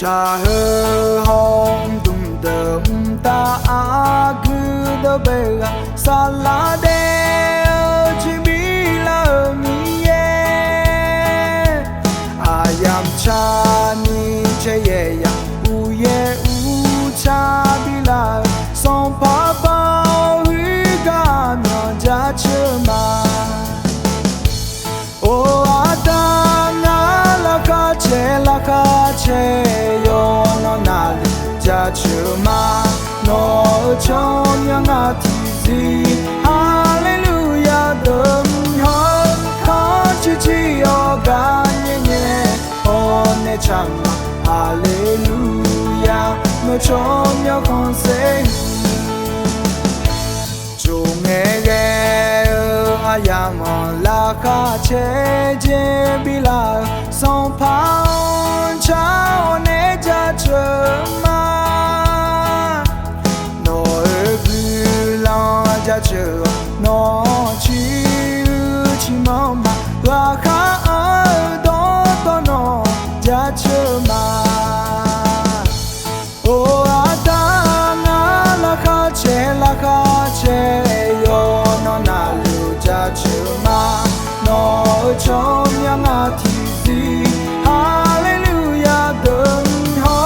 cha hơ hong dum dum ta a gu do be sala de chi bi la mi ye ayam cha ni che ye ya u ye u cha bi la son pa pa hu ga myo ja chma o adana la ka che yo no na ja chuma no chon yang a ti zi hallelujah dum ho ka chi chi yo ga nye nye o ne chama hallelujah no chon yo kon se chu nge ge ayam la ka che je bi la son pa chao ne ja chma no bu la ja chu no chi chi ma ma la ka do no ja chma o adana la ka che yo no na lu ja chma no chom yang a ti zi hallelujah dum ho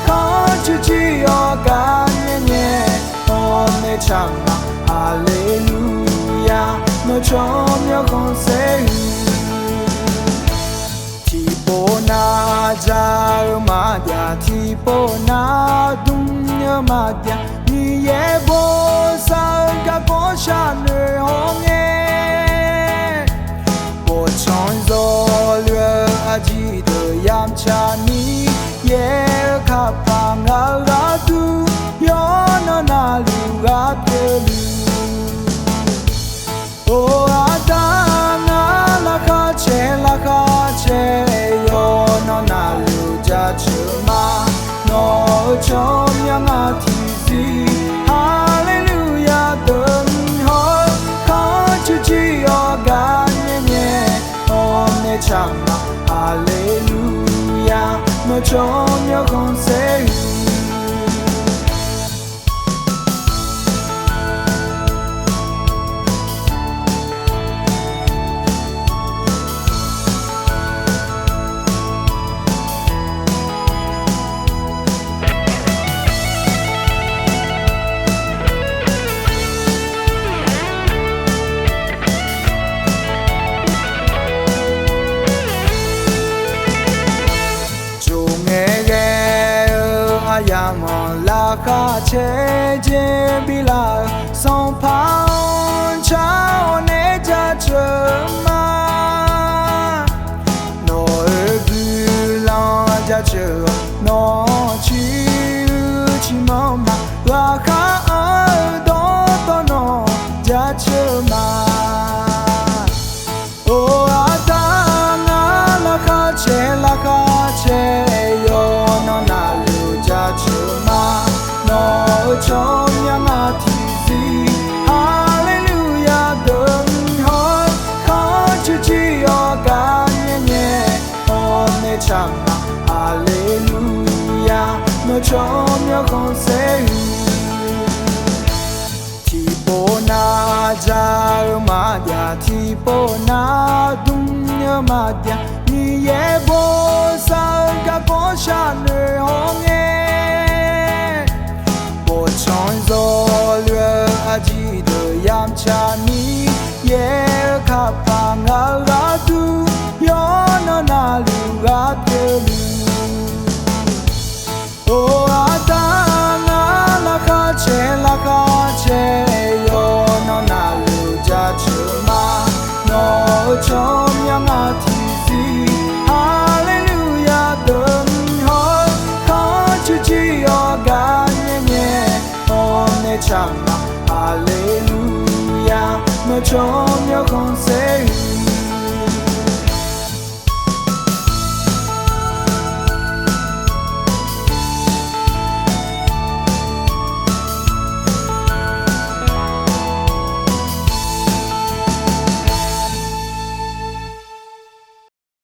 ka chi chi yo ga nye nye o ne chama hallelujah no chom yo kon se ti po na ja ma dia ti po na dum nya ma dia ni ye bo sa ga ko sha ne hong ji de yam cha ni ye kha pa nga ga tu yo no na lu ga pe lu o adana la ka che yo no na lu ja chuma no chom yang a ti zi hallelujah dum ho ka chi chi yo ga nye nye o ne chama hallelujah no chom yo kon se ayam la ka che je bi la son pa chao ne ja chma no bu la ja chu no chi chi ma ma la ka do no ja chma o adana la ka che yo no na chuma no chom yang a ti zi hallelujah dum ho ka chi chi yo ga nye nye o ne chama hallelujah no chom yo kon se ti po na ja ma dia ti po na dum nya ma dia ni ye bo sa ga ko sha ne hong ji de yam cha ni ye kha pa nga ga tu yo no na lu ga pe lu o adana la ka che yo no na lu ja chma no chom yang a ti zi hallelujah dum ho ka chi chi yo ga nye nye o ne chama hallelujah no chom yo kon se